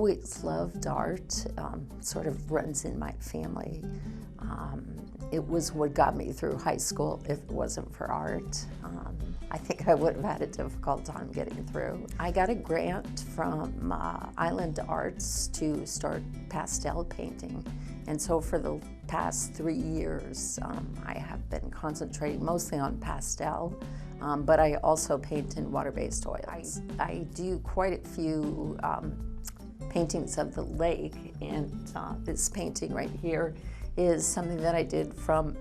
always loved art, sort of runs in my family. It was what got me through high school. If it wasn't for art, I think I would have had a difficult time getting through. I got a grant from Island Arts to start pastel painting. And so for the past 3 years, I have been concentrating mostly on pastel, but I also paint in water-based oils. I do quite a few paintings of the lake, and this painting right here is something that I did from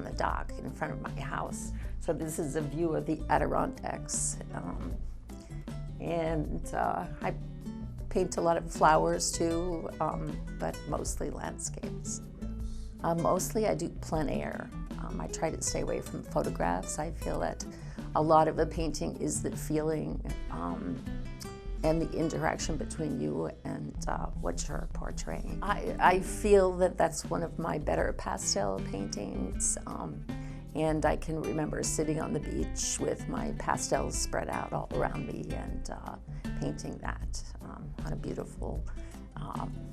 the dock in front of my house. So this is a view of the Adirondacks, and I paint a lot of flowers too, but mostly landscapes. Mostly I do plein air. I try to stay away from photographs. I feel that a lot of a painting is the feeling and the interaction between you and what you're portraying. I feel that that's one of my better pastel paintings, and I can remember sitting on the beach with my pastels spread out all around me and painting that on a beautiful,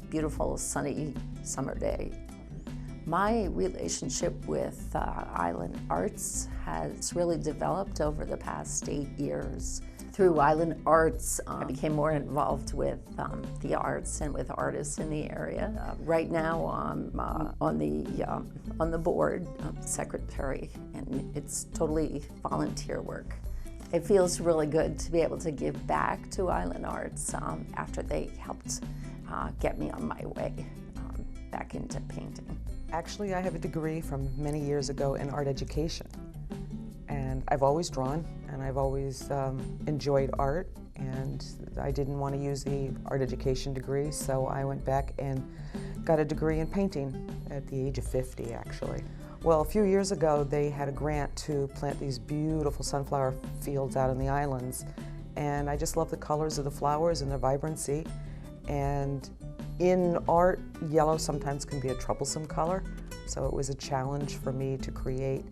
beautiful sunny summer day. My relationship with Island Arts has really developed over the past 8 years. Through Island Arts, I became more involved with the arts and with artists in the area. Right now, I'm on the board, secretary, and it's totally volunteer work. It feels really good to be able to give back to Island Arts after they helped get me on my way back into painting. Actually, I have a degree from many years ago in art education. And I've always drawn, and I've always enjoyed art, and I didn't want to use the art education degree, so I went back and got a degree in painting at the age of 50, actually. Well, a few years ago, they had a grant to plant these beautiful sunflower fields out in the islands, and I just love the colors of the flowers and their vibrancy. And in art, yellow sometimes can be a troublesome color, so it was a challenge for me to create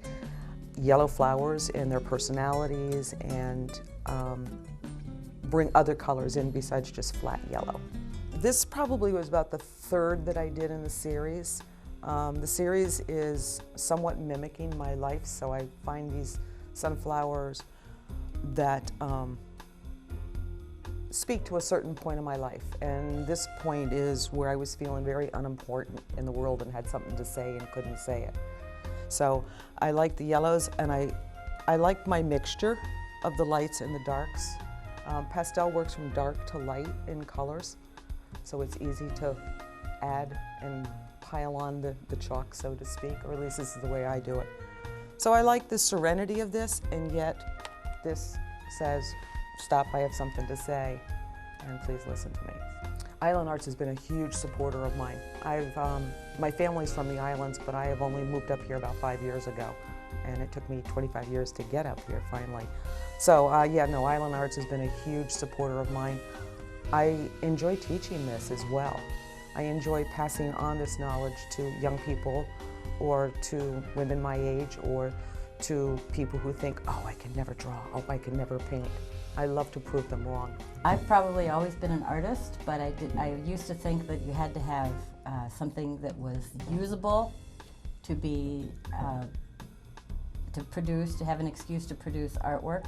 yellow flowers and their personalities and bring other colors in besides just flat yellow. This probably was about the third that I did in the series. The series is somewhat mimicking my life, so I find these sunflowers that speak to a certain point in my life, and this point is where I was feeling very unimportant in the world and had something to say and couldn't say it. So I like the yellows, and I like my mixture of the lights and the darks. Pastel works from dark to light in colors, so it's easy to add and pile on the chalk, so to speak, or at least this is the way I do it. So I like the serenity of this, and yet this says, stop, I have something to say, and please listen to me. Island Arts has been a huge supporter of mine. My family's from the islands, but I have only moved up here about 5 years ago, and it took me 25 years to get up here finally. So yeah, no, Island Arts has been a huge supporter of mine. I enjoy teaching this as well. I enjoy passing on this knowledge to young people or to women my age or to people who think, oh, I can never draw, oh, I can never paint. I love to prove them wrong. I've probably always been an artist, but I used to think that you had to have something that was usable to be, to produce, to have an excuse to produce artwork.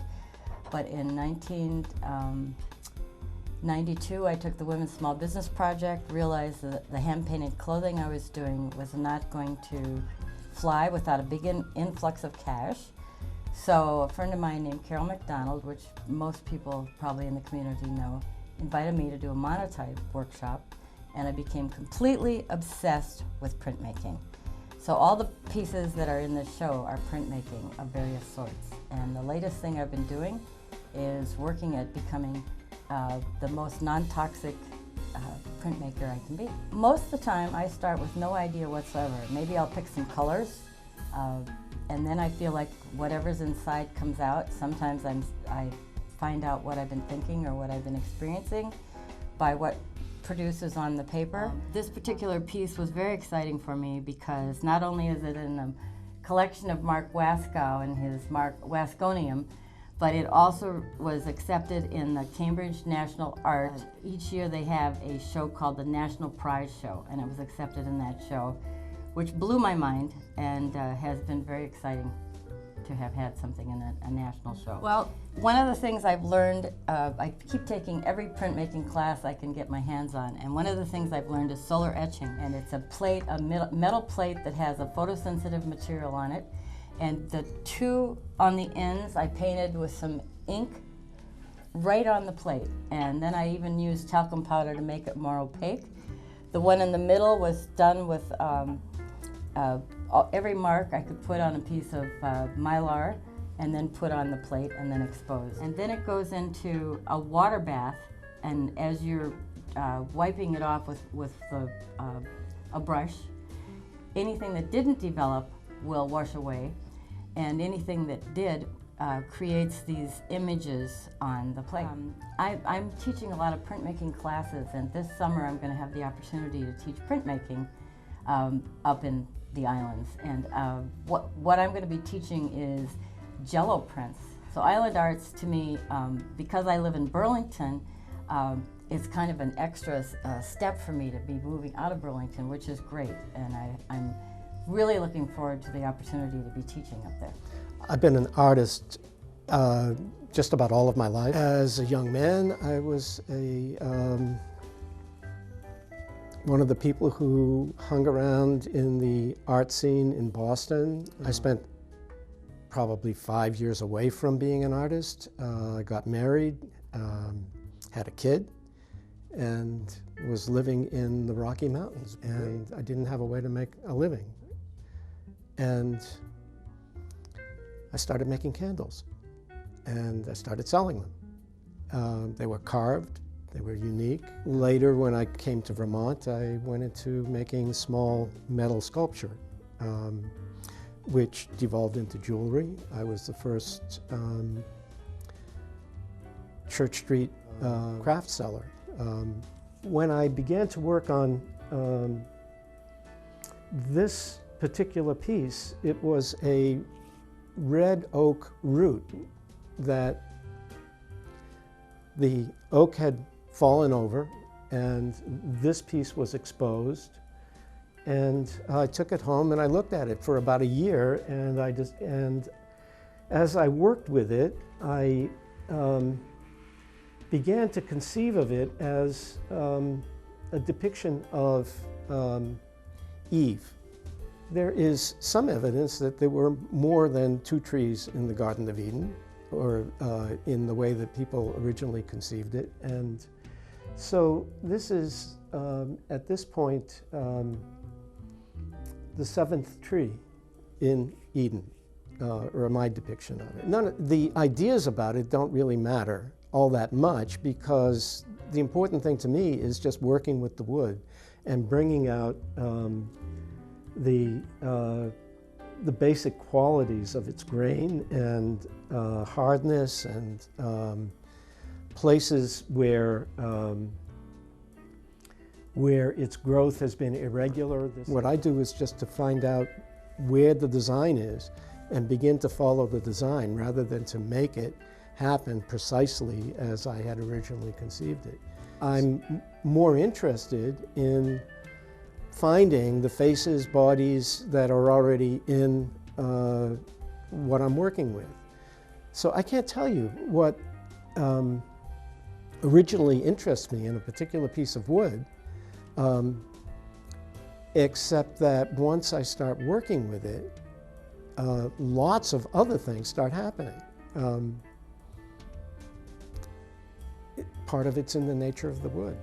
But in 1992, I took the Women's Small Business Project, realized that the hand-painted clothing I was doing was not going to fly without a big influx of cash. So a friend of mine named Carol McDonald, which most people probably in the community know, invited me to do a monotype workshop, and I became completely obsessed with printmaking. So all the pieces that are in this show are printmaking of various sorts. And the latest thing I've been doing is working at becoming the most non-toxic printmaker I can be. Most of the time I start with no idea whatsoever. Maybe I'll pick some colors, and then I feel like whatever's inside comes out. Sometimes I find out what I've been thinking or what I've been experiencing by what produces on the paper. This particular piece was very exciting for me because not only is it in a collection of Mark Waskow and his Mark Wasconium, but it also was accepted in the Cambridge National Art. Each year they have a show called the National Prize Show, and it was accepted in that show, which blew my mind and has been very exciting to have had something in a national show. Well, one of the things I've learned, I keep taking every printmaking class I can get my hands on, and one of the things I've learned is solar etching, and it's a plate, a metal plate that has a photosensitive material on it, and the two on the ends I painted with some ink right on the plate, and then I even used talcum powder to make it more opaque. The one in the middle was done with every mark I could put on a piece of mylar and then put on the plate and then expose. And then it goes into a water bath, and as you're wiping it off with a brush, anything that didn't develop will wash away, and anything that did creates these images on the plate. I'm teaching a lot of printmaking classes, and this summer I'm going to have the opportunity to teach printmaking up in the islands. And what I'm going to be teaching is Jello prints. So island arts, to me, because I live in Burlington, it's kind of an extra step for me to be moving out of Burlington, which is great, and I'm really looking forward to the opportunity to be teaching up there. I've been an artist just about all of my life. As a young man, I was one of the people who hung around in the art scene in Boston. I spent probably 5 years away from being an artist. I got married, had a kid, and was living in the Rocky Mountains. And I didn't have a way to make a living. And I started making candles, and I started selling them. They were carved. They were unique. Later, when I came to Vermont, I went into making small metal sculpture, which devolved into jewelry. I was the first Church Street craft seller. When I began to work on this particular piece, it was a red oak root that the oak had fallen over, and this piece was exposed. And I took it home and I looked at it for about a year, and as I worked with it, I began to conceive of it as a depiction of Eve. There is some evidence that there were more than 2 trees in the Garden of Eden, or in the way that people originally conceived it. And so this is, at this point, the 7th tree in Eden, or my depiction of it. The ideas about it don't really matter all that much, because the important thing to me is just working with the wood and bringing out the basic qualities of its grain and hardness, and places where its growth has been irregular. What I do is just to find out where the design is and begin to follow the design rather than to make it happen precisely as I had originally conceived it. I'm more interested in finding the faces, bodies that are already in what I'm working with. So I can't tell you what originally interests me in a particular piece of wood, except that once I start working with it, lots of other things start happening. Part of it's in the nature of the wood.